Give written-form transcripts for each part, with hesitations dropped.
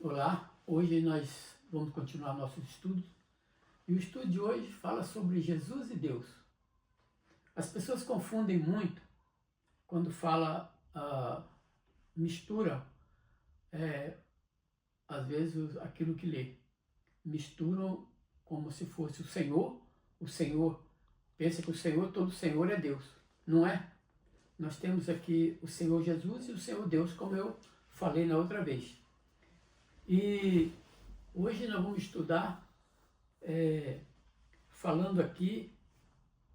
Olá, hoje nós vamos continuar nossos estudos e o estudo de hoje fala sobre Jesus e Deus. As pessoas confundem muito quando fala, mistura, às vezes aquilo que lê, misturam como se fosse o Senhor, pensa que o Senhor, todo Senhor é Deus, não é? Nós temos aqui o Senhor Jesus e o Senhor Deus, como eu falei na outra vez. E hoje nós vamos estudar, falando aqui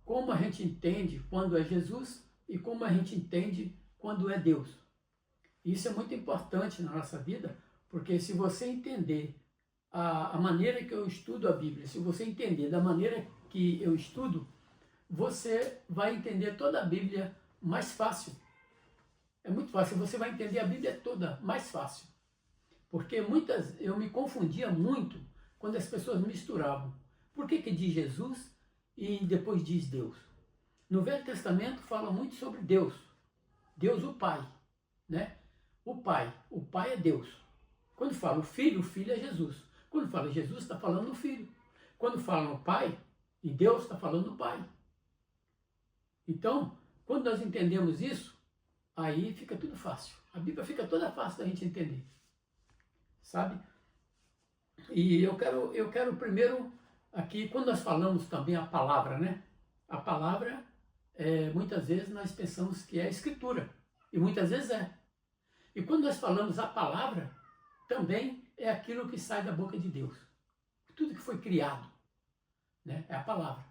como a gente entende quando é Jesus e como a gente entende quando é Deus. Isso é muito importante na nossa vida, porque se você entender a maneira que eu estudo a Bíblia, se você entender da maneira que eu estudo, você vai entender toda a Bíblia mais fácil. É muito fácil, você vai entender a Bíblia toda mais fácil. Porque eu me confundia muito quando as pessoas misturavam. Por que diz Jesus e depois diz Deus? No Velho Testamento fala muito sobre Deus. Deus o Pai, né? O Pai é Deus. Quando fala o Filho é Jesus. Quando fala Jesus, está falando o Filho. Quando fala no Pai, e Deus está falando o Pai. Então, quando nós entendemos isso, aí fica tudo fácil. A Bíblia fica toda fácil da gente entender. Sabe? E eu quero primeiro aqui, quando nós falamos também a palavra, né? A palavra, muitas vezes nós pensamos que é a Escritura, e muitas vezes é. E quando nós falamos a palavra, também é aquilo que sai da boca de Deus. Tudo que foi criado, né? É a palavra.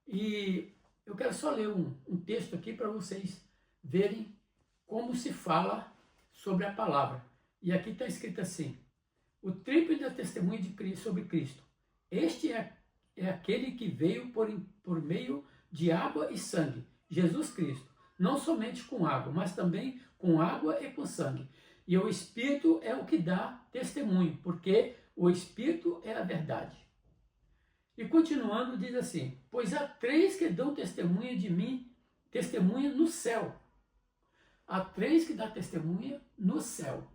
E eu quero só ler um texto aqui para vocês verem como se fala sobre a palavra. E aqui está escrito assim: o triplo da testemunha de Cristo sobre Cristo. Este é aquele que veio por meio de água e sangue, Jesus Cristo. Não somente com água, mas também com água e com sangue. E o Espírito é o que dá testemunho, porque o Espírito é a verdade. E continuando, diz assim: pois há três que dão testemunha de mim, testemunha no céu. Há três que dão testemunha no céu.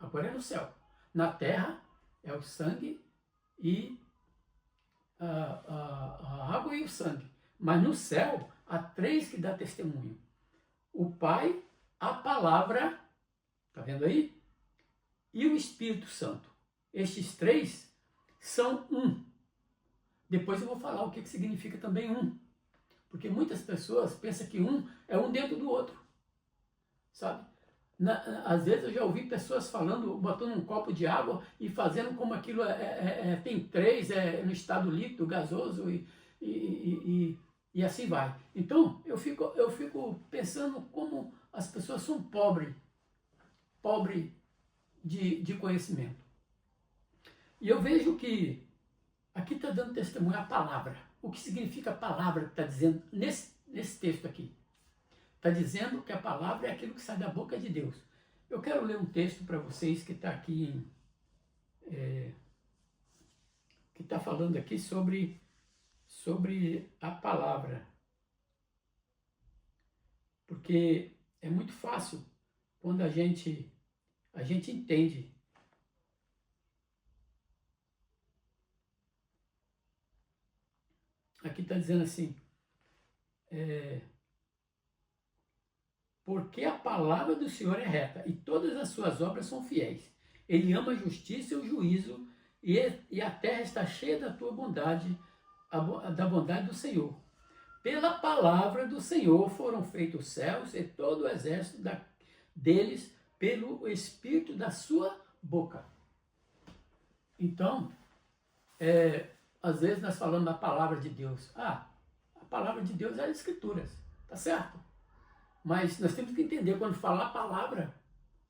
Agora é no céu. Na terra é o sangue e a água e o sangue. Mas no céu há três que dão testemunho: o Pai, a palavra, está vendo aí? E o Espírito Santo. Estes três são um. Depois eu vou falar o que significa também um. Porque muitas pessoas pensam que um é um dentro do outro. Sabe? Às vezes eu já ouvi pessoas falando, botando um copo de água e fazendo como aquilo tem três, no estado líquido, gasoso e assim vai. Então eu fico pensando como as pessoas são pobres de conhecimento. E eu vejo que aqui está dando testemunho a palavra. O que significa a palavra que está dizendo nesse texto aqui? Está dizendo que a palavra é aquilo que sai da boca de Deus. Eu quero ler um texto para vocês que está aqui, que está falando aqui sobre a palavra. Porque é muito fácil quando a gente entende. Aqui está dizendo assim: porque a palavra do Senhor é reta e todas as suas obras são fiéis. Ele ama a justiça e o juízo, e a terra está cheia da tua bondade, da bondade do Senhor. Pela palavra do Senhor foram feitos os céus e todo o exército deles pelo Espírito da sua boca. Então, às vezes nós falamos da palavra de Deus. A palavra de Deus é as Escrituras, tá certo? Mas nós temos que entender, quando falar a palavra,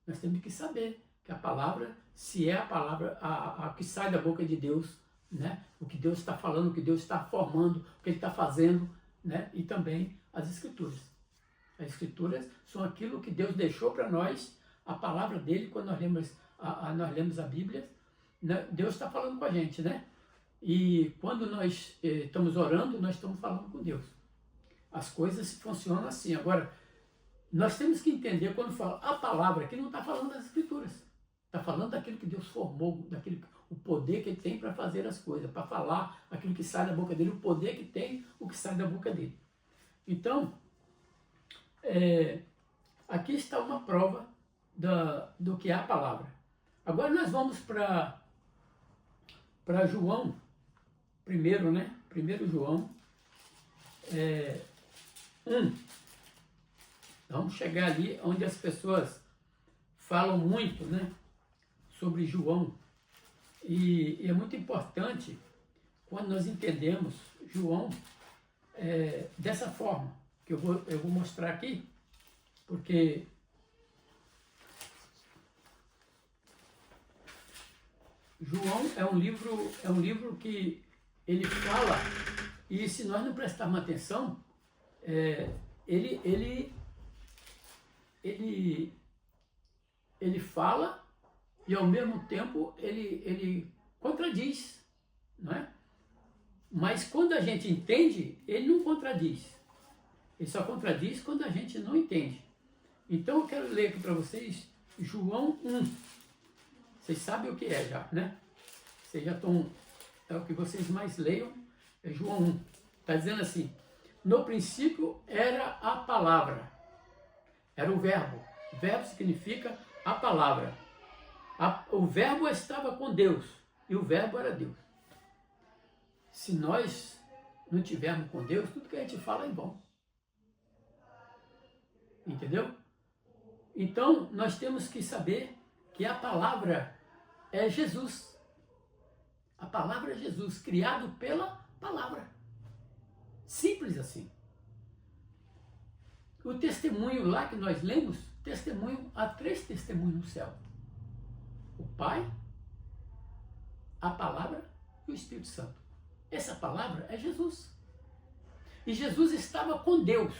nós temos que saber que a palavra, se é a palavra a que sai da boca de Deus, né? O que Deus está falando, o que Deus está formando, o que Ele está fazendo, né? E também as Escrituras. As Escrituras são aquilo que Deus deixou para nós, a palavra dele. Quando nós lemos a Bíblia, né? Deus está falando com a gente, né? E quando nós estamos orando, nós estamos falando com Deus. As coisas funcionam assim. Agora, nós temos que entender, quando fala a palavra aqui, não está falando das Escrituras. Está falando daquilo que Deus formou, o poder que ele tem para fazer as coisas, para falar aquilo que sai da boca dele, o poder que tem, o que sai da boca dele. Então, aqui está uma prova do que é a palavra. Agora nós vamos para João, primeiro, né? 1 João 1. Vamos chegar ali onde as pessoas falam muito, né? Sobre João. E é muito importante quando nós entendemos João dessa forma, que eu vou mostrar aqui, porque João é um livro que ele fala, e se nós não prestarmos atenção, ele fala e ao mesmo tempo ele contradiz, não é? Mas quando a gente entende, ele não contradiz. Ele só contradiz quando a gente não entende. Então eu quero ler aqui para vocês João 1. Vocês sabem o que é já, né? Vocês já estão... É o que vocês mais leiam, é João 1. Está dizendo assim: no princípio era a palavra. Era o verbo. O verbo significa a palavra. O verbo estava com Deus. E o verbo era Deus. Se nós não tivermos com Deus, tudo que a gente fala é bom. Entendeu? Então, nós temos que saber que a palavra é Jesus. A palavra é Jesus, criado pela palavra. Simples assim. O testemunho lá que nós lemos, há 3 testemunhos no céu. O Pai, a palavra e o Espírito Santo. Essa palavra é Jesus. E Jesus estava com Deus.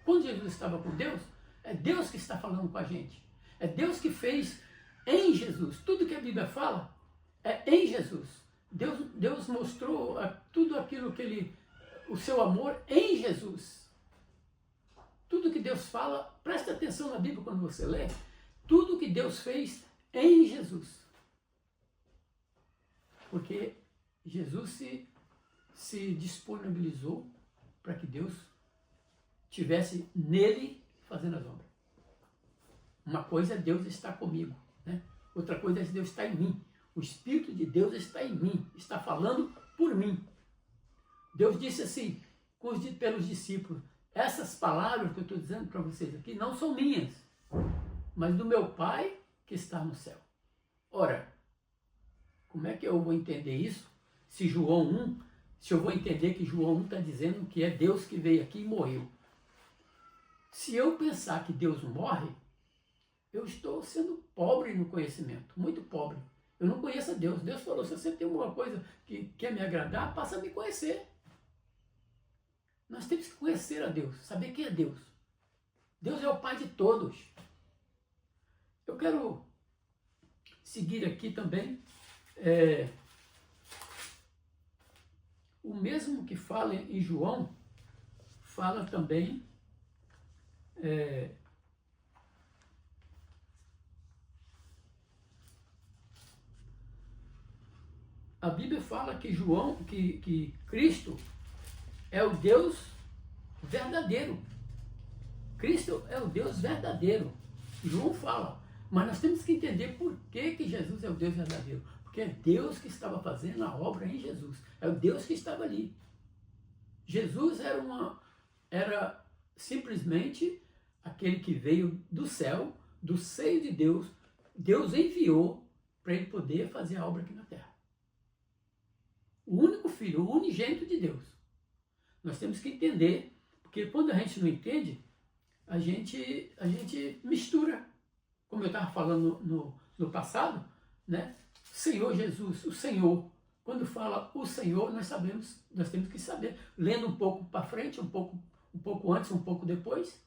Quando Jesus estava com Deus, é Deus que está falando com a gente. É Deus que fez em Jesus. Tudo que a Bíblia fala é em Jesus. Deus mostrou tudo aquilo que o seu amor em Jesus. Tudo que Deus fala, presta atenção na Bíblia quando você lê, tudo que Deus fez em Jesus. Porque Jesus se disponibilizou para que Deus tivesse nele fazendo as obras. Uma coisa é Deus estar comigo, né? Outra coisa é Deus estar em mim. O Espírito de Deus está em mim, está falando por mim. Deus disse assim, pelos discípulos: essas palavras que eu estou dizendo para vocês aqui não são minhas, mas do meu Pai que está no céu. Ora, como é que eu vou entender isso? Se eu vou entender que João 1 está dizendo que é Deus que veio aqui e morreu. Se eu pensar que Deus morre, eu estou sendo pobre no conhecimento, muito pobre. Eu não conheço a Deus. Deus falou: se você tem alguma coisa que quer me agradar, passa a me conhecer. Nós temos que conhecer a Deus, saber quem é Deus. Deus é o Pai de todos. Eu quero seguir aqui também o mesmo que fala em João, fala também a Bíblia fala que Cristo é o Deus verdadeiro. Cristo é o Deus verdadeiro. João fala. Mas nós temos que entender por que Jesus é o Deus verdadeiro. Porque é Deus que estava fazendo a obra em Jesus. É o Deus que estava ali. Jesus era simplesmente aquele que veio do céu, do seio de Deus. Deus enviou para ele poder fazer a obra aqui na terra. O único filho, o unigênito de Deus. Nós temos que entender, porque quando a gente não entende, a gente mistura. Como eu estava falando no passado, né? Senhor Jesus, o Senhor. Quando fala o Senhor, nós temos que saber. Lendo um pouco para frente, um pouco antes, um pouco depois,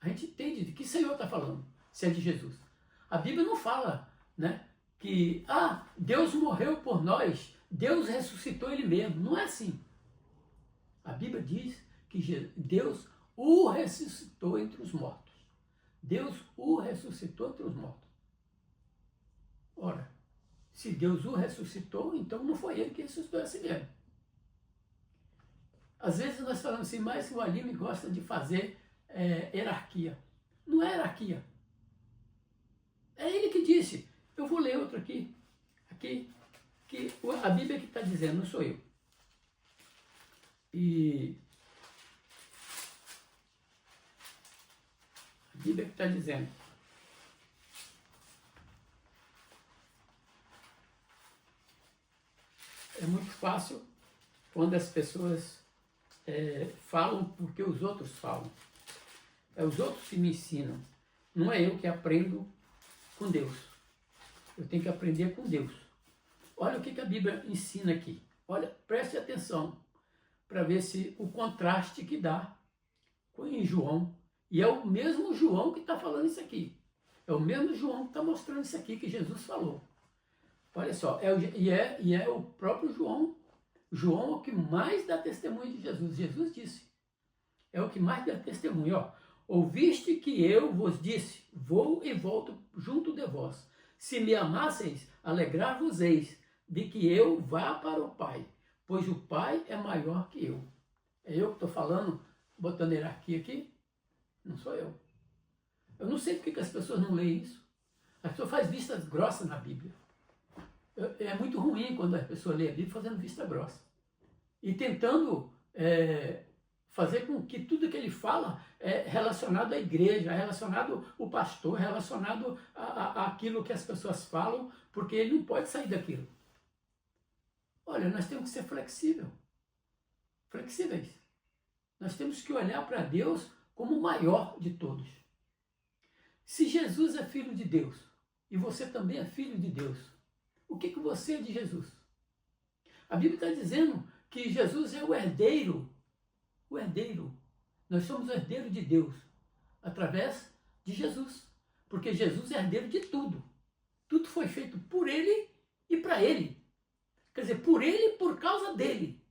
a gente entende de que Senhor está falando, se é de Jesus. A Bíblia não fala, né, que Deus morreu por nós, Deus ressuscitou Ele mesmo. Não é assim. A Bíblia diz que Deus o ressuscitou entre os mortos. Deus o ressuscitou entre os mortos. Ora, Se Deus o ressuscitou, então não foi ele que ressuscitou a si mesmo. Às vezes nós falamos assim, mas o Aline gosta de fazer hierarquia. Não é hierarquia. É ele que disse. Eu vou ler outro aqui. Aqui, que a Bíblia que está dizendo, não sou eu. E a Bíblia que está dizendo. É muito fácil quando as pessoas falam porque os outros falam. É os outros que me ensinam. Não é eu que aprendo com Deus. Eu tenho que aprender com Deus. Olha o que a Bíblia ensina aqui. Olha, preste atenção para ver se o contraste que dá em João. E é o mesmo João que está falando isso aqui. É o mesmo João que está mostrando isso aqui que Jesus falou. Olha só, é o próprio João. João é o que mais dá testemunho de Jesus. Jesus disse. É o que mais dá testemunho. Ó, ouviste que eu vos disse, vou e volto junto de vós. Se me amasseis, alegrar-vos-eis de que eu vá para o Pai, pois o Pai é maior que eu. É eu que estou falando, botando hierarquia aqui? Não sou eu. Eu não sei porque que as pessoas não leem isso. As pessoas fazem vistas grossas na Bíblia. É muito ruim quando a pessoa lê a Bíblia fazendo vista grossa. E tentando fazer com que tudo que ele fala é relacionado à igreja, é relacionado ao pastor, é relacionado àquilo que as pessoas falam, porque ele não pode sair daquilo. Olha, nós temos que ser flexíveis. Nós temos que olhar para Deus como o maior de todos. Se Jesus é filho de Deus, e você também é filho de Deus, o que você é de Jesus? A Bíblia está dizendo que Jesus é o herdeiro. O herdeiro. Nós somos herdeiros de Deus através de Jesus. Porque Jesus é herdeiro de tudo. Tudo foi feito por ele e para ele. Quer dizer, por ele e por causa dele.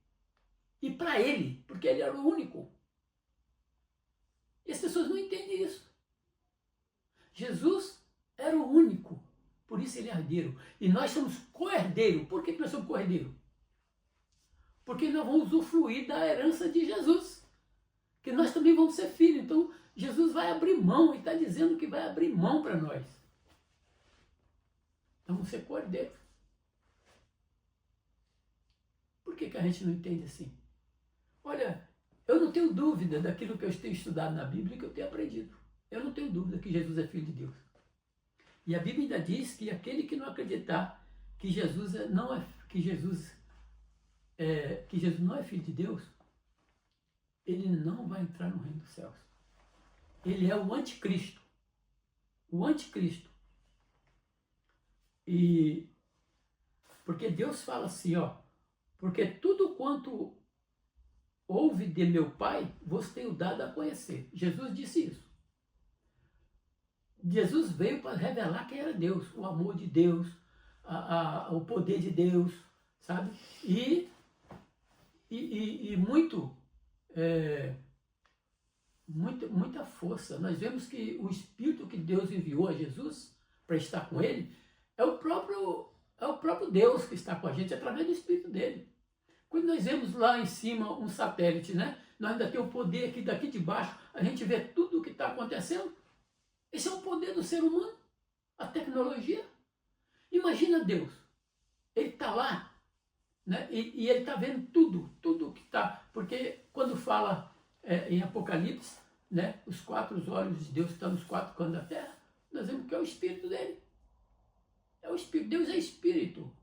E para ele, porque ele era o único. E as pessoas não entendem isso. Jesus era o único. Por isso ele é herdeiro. E nós somos co-herdeiros. Por que nós somos co-herdeiros? Porque nós vamos usufruir da herança de Jesus. Que nós também vamos ser filhos. Então, Jesus vai abrir mão. Ele está dizendo que vai abrir mão para nós. Então, vamos ser co-herdeiros. Por que a gente não entende assim? Olha, eu não tenho dúvida daquilo que eu tenho estudado na Bíblia e que eu tenho aprendido. Eu não tenho dúvida que Jesus é filho de Deus. E a Bíblia ainda diz que aquele que não acreditar que Jesus não é filho de Deus, ele não vai entrar no reino dos céus. Ele é o anticristo. O anticristo. E porque Deus fala assim, ó, porque tudo quanto houve de meu Pai, vos tenho dado a conhecer. Jesus disse isso. Jesus veio para revelar quem era Deus, o amor de Deus, o poder de Deus, sabe? E muita força. Nós vemos que o Espírito que Deus enviou a Jesus para estar com ele é o próprio Deus que está com a gente através do Espírito dele. Quando nós vemos lá em cima um satélite, né? Nós ainda temos o poder aqui daqui de baixo, a gente vê tudo o que está acontecendo. Esse é o poder do ser humano, a tecnologia. Imagina Deus, ele está lá, né? E ele está vendo tudo que está, porque quando fala em Apocalipse, né? Os 4 olhos de Deus estão nos 4 cantos da terra, nós vemos que é o Espírito dele. É o Espírito, Deus é Espírito.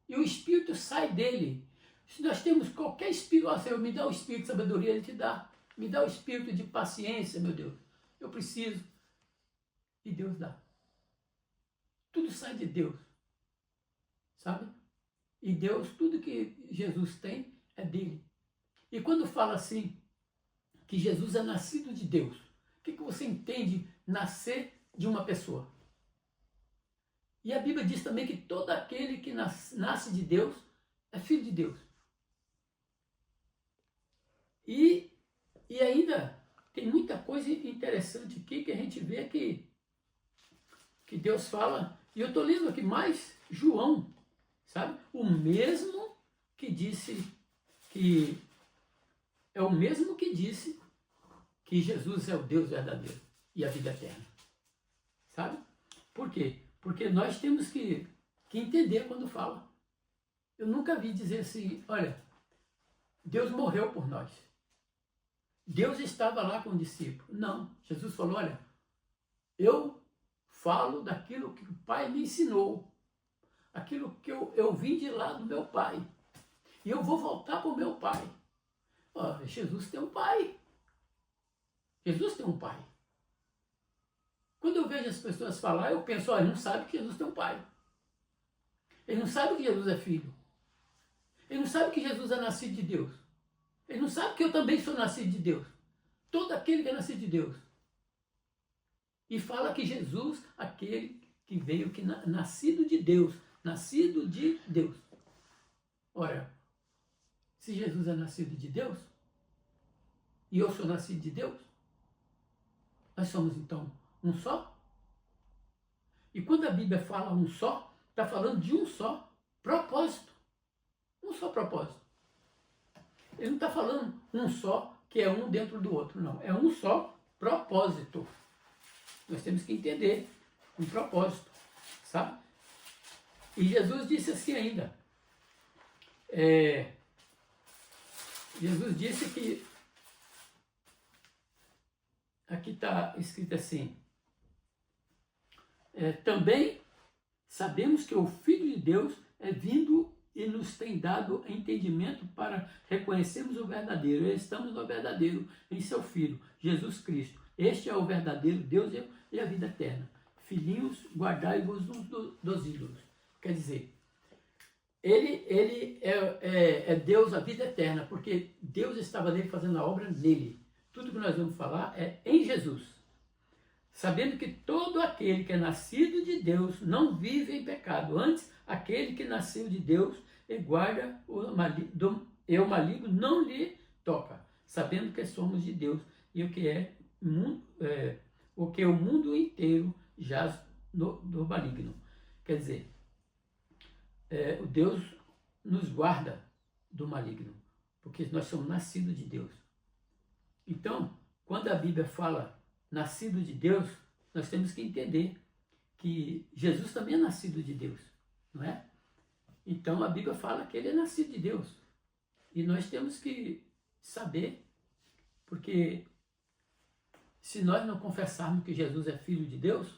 E o Espírito sai dele. Se nós temos qualquer Espírito, ó Senhor, me dá o Espírito de sabedoria, ele te dá. Me dá o Espírito de paciência, meu Deus. Eu preciso. E Deus dá. Tudo sai de Deus. Sabe? E Deus, tudo que Jesus tem é dele. E quando fala assim, que Jesus é nascido de Deus, o que você entende nascer de uma pessoa? E a Bíblia diz também que todo aquele que nasce de Deus é filho de Deus. E ainda tem muita coisa interessante aqui que a gente vê que Deus fala E eu estou lendo aqui mais João, sabe? O mesmo que disse que... É o mesmo que disse que Jesus é o Deus verdadeiro e a vida eterna. Sabe? Por quê? Porque nós temos que entender quando fala. Eu nunca vi dizer assim, olha, Deus morreu por nós. Deus estava lá com o discípulo. Não, Jesus falou, olha, eu falo daquilo que o Pai me ensinou, aquilo que eu vim de lá do meu Pai, e eu vou voltar para o meu Pai. Ó, Jesus tem um Pai. Jesus tem um Pai. Quando eu vejo as pessoas falar, eu penso, olha, ele não sabe que Jesus tem um Pai. Ele não sabe que Jesus é filho. Ele não sabe que Jesus é nascido de Deus. Ele não sabe que eu também sou nascido de Deus. Todo aquele que é nascido de Deus. E fala que Jesus, aquele que veio, que nascido de Deus. Nascido de Deus. Ora, se Jesus é nascido de Deus, e eu sou nascido de Deus, nós somos então um só? E quando a Bíblia fala um só, está falando de um só propósito. Um só propósito. Ele não está falando um só, que é um dentro do outro, não. É um só propósito. Nós temos que entender um propósito, sabe? E Jesus disse assim ainda. Jesus disse que, aqui está escrito assim, também sabemos que o Filho de Deus é vindo e nos tem dado entendimento para reconhecermos o verdadeiro. E estamos no verdadeiro em seu Filho, Jesus Cristo. Este é o verdadeiro Deus e a vida eterna. Filhinhos, guardai-vos dos ídolos. Quer dizer, ele é Deus, a vida eterna, porque Deus estava nele fazendo a obra nele. Tudo que nós vamos falar é em Jesus. Sabendo que todo aquele que é nascido de Deus não vive em pecado. Antes, aquele que nasceu de Deus e guarda o maligno não lhe toca. Sabendo que somos de Deus e o que o mundo inteiro jaz do maligno. Quer dizer, o Deus nos guarda do maligno, porque nós somos nascidos de Deus. Então, quando a Bíblia fala nascido de Deus, nós temos que entender que Jesus também é nascido de Deus, não é? Então a Bíblia fala que ele é nascido de Deus. E nós temos que saber, porque se nós não confessarmos que Jesus é filho de Deus,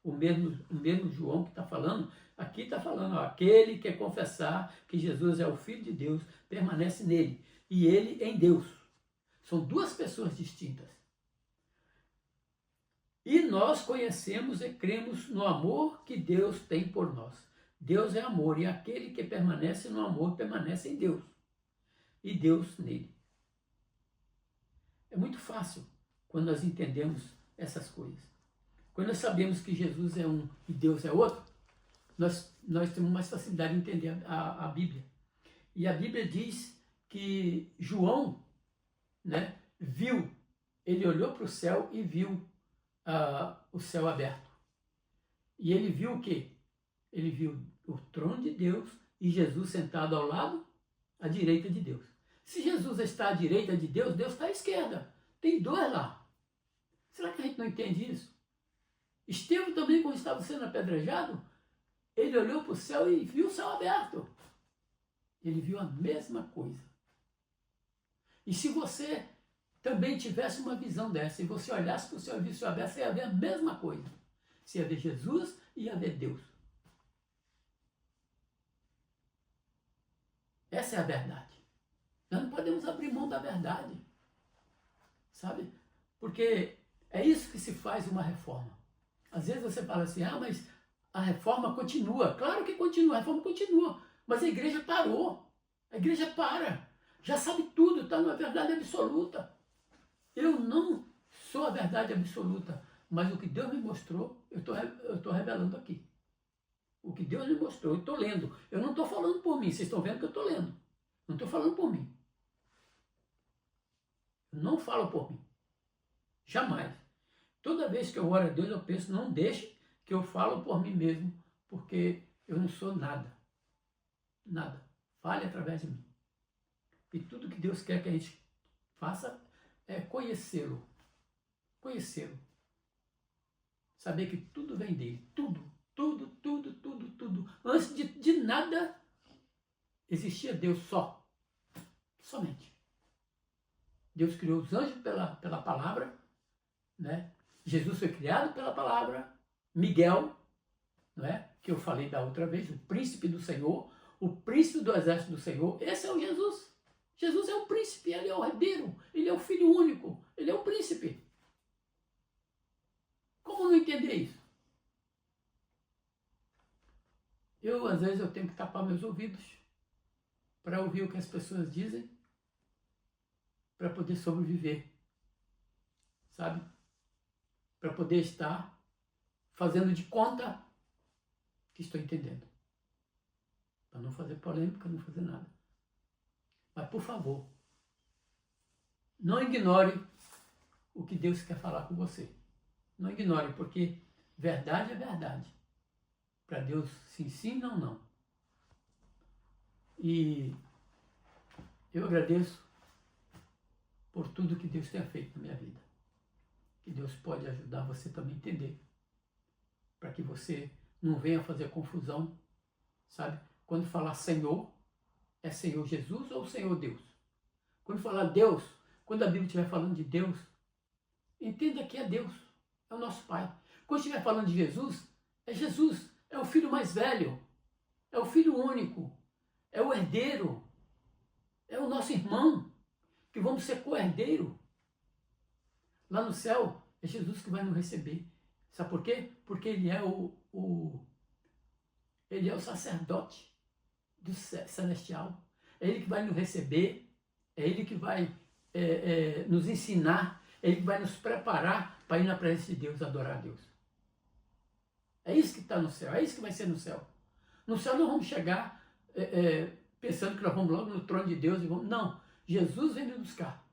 o mesmo João que está falando, aqui está falando, ó, aquele que confessar que Jesus é o Filho de Deus, permanece nele, e ele em Deus. São duas pessoas distintas. E nós conhecemos e cremos no amor que Deus tem por nós. Deus é amor, e aquele que permanece no amor permanece em Deus, e Deus nele. É muito fácil quando nós entendemos essas coisas. Quando nós sabemos que Jesus é um e Deus é outro, nós temos mais facilidade de entender a Bíblia. E a Bíblia diz que João, né, ele olhou para o céu e viu o céu aberto. E ele viu o quê? Ele viu o trono de Deus e Jesus sentado ao lado, à direita de Deus. Se Jesus está à direita de Deus, Deus está à esquerda. Tem dois lá. Será que a gente não entende isso? Estevão também, quando estava sendo apedrejado, ele olhou para o céu e viu o céu aberto. Ele viu a mesma coisa. E se você também tivesse uma visão dessa, e você olhasse para o céu e visse o céu aberto, você ia ver a mesma coisa. Você ia ver Jesus e ia ver Deus. Essa é a verdade. Nós não podemos abrir mão da verdade. Sabe? Porque é isso que se faz uma reforma. Às vezes você fala assim, mas a reforma continua. Claro que continua, a reforma continua. Mas a igreja parou. A igreja para. Já sabe tudo, está na verdade absoluta. Eu não sou a verdade absoluta, mas o que Deus me mostrou, eu estou revelando aqui. O que Deus me mostrou, eu estou lendo. Eu não estou falando por mim, vocês estão vendo que eu estou lendo. Não estou falando por mim. Eu não falo por mim. Jamais. Toda vez que eu oro a Deus, eu penso, não deixe que eu falo por mim mesmo, porque eu não sou nada. Nada. Fale através de mim. E tudo que Deus quer que a gente faça é conhecê-lo. Conhecê-lo. Saber que tudo vem dele. Tudo. Tudo, tudo, tudo, tudo. Antes de nada, existia Deus só. Somente. Deus criou os anjos pela palavra, né? Jesus foi criado pela palavra. Miguel, não é? Que eu falei da outra vez, o príncipe do Senhor, o príncipe do exército do Senhor. Esse é o Jesus. Jesus é o príncipe, ele é o herdeiro, ele é o filho único, ele é o príncipe. Como não entender isso? Às vezes, eu tenho que tapar meus ouvidos para ouvir o que as pessoas dizem, para poder sobreviver, sabe? Para poder estar fazendo de conta que estou entendendo. Para não fazer polêmica, não fazer nada. Mas, por favor, não ignore o que Deus quer falar com você. Não ignore, porque verdade é verdade. Para Deus, sim, não. E eu agradeço por tudo que Deus tem feito na minha vida. Que Deus pode ajudar você também a entender. Para que você não venha fazer confusão, sabe? Quando falar Senhor, é Senhor Jesus ou Senhor Deus? Quando falar Deus, quando a Bíblia estiver falando de Deus, entenda que é Deus, é o nosso Pai. Quando estiver falando de Jesus, é o filho mais velho, é o filho único, é o herdeiro, é o nosso irmão, que vamos ser co-herdeiro. Lá no céu, é Jesus que vai nos receber. Sabe por quê? Porque ele é ele é o sacerdote do celestial. É ele que vai nos receber, é ele que vai nos ensinar, é ele que vai nos preparar para ir na presença de Deus, adorar a Deus. É isso que está no céu, é isso que vai ser no céu. No céu nós vamos chegar pensando que nós vamos logo no trono de Deus. Não, Jesus vem nos buscar.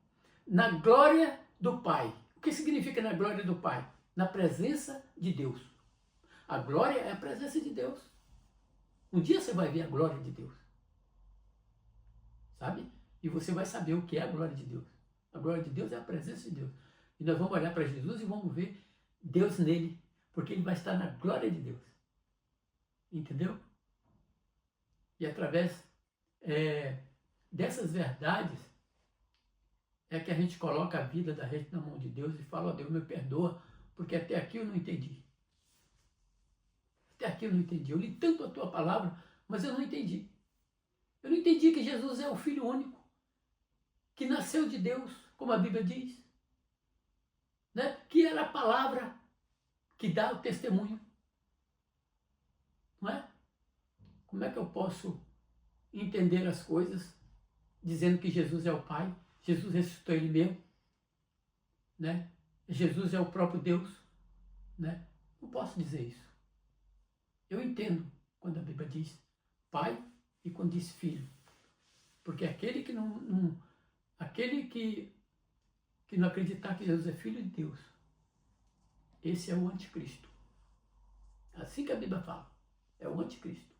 Na glória do Pai. O que significa na glória do Pai? Na presença de Deus. A glória é a presença de Deus. Um dia você vai ver a glória de Deus. Sabe? E você vai saber o que é a glória de Deus. A glória de Deus é a presença de Deus. E nós vamos olhar para Jesus e vamos ver Deus nele. Porque ele vai estar na glória de Deus. Entendeu? E através dessas verdades é que a gente coloca a vida da gente na mão de Deus e fala: ó, Deus, me perdoa, porque até aqui eu não entendi. Até aqui eu não entendi. Eu li tanto a tua palavra, mas eu não entendi. Eu não entendi que Jesus é o Filho único, que nasceu de Deus, como a Bíblia diz, né? Que era a palavra que dá o testemunho. Não é? Como é que eu posso entender as coisas dizendo que Jesus é o Pai? Jesus ressuscitou ele mesmo, né? Jesus é o próprio Deus, né? Não posso dizer isso. Eu entendo quando a Bíblia diz Pai e quando diz Filho, porque aquele que que não acreditar que Jesus é Filho de Deus, esse é o anticristo. Assim que a Bíblia fala, é o anticristo.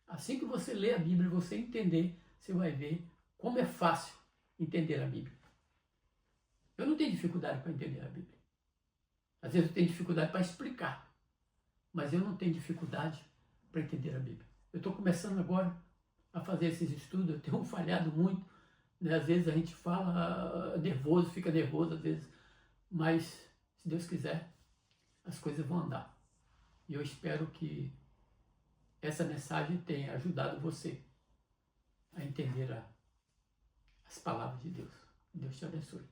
Assim que você lê a Bíblia e você entender, você vai ver como é fácil entender a Bíblia. Eu não tenho dificuldade para entender a Bíblia. Às vezes eu tenho dificuldade para explicar, mas eu não tenho dificuldade para entender a Bíblia. Eu estou começando agora a fazer esses estudos, eu tenho falhado muito, né? Às vezes a gente fala nervoso, fica nervoso às vezes, mas se Deus quiser, as coisas vão andar. E eu espero que essa mensagem tenha ajudado você a entender as palavras de Deus. Deus te abençoe.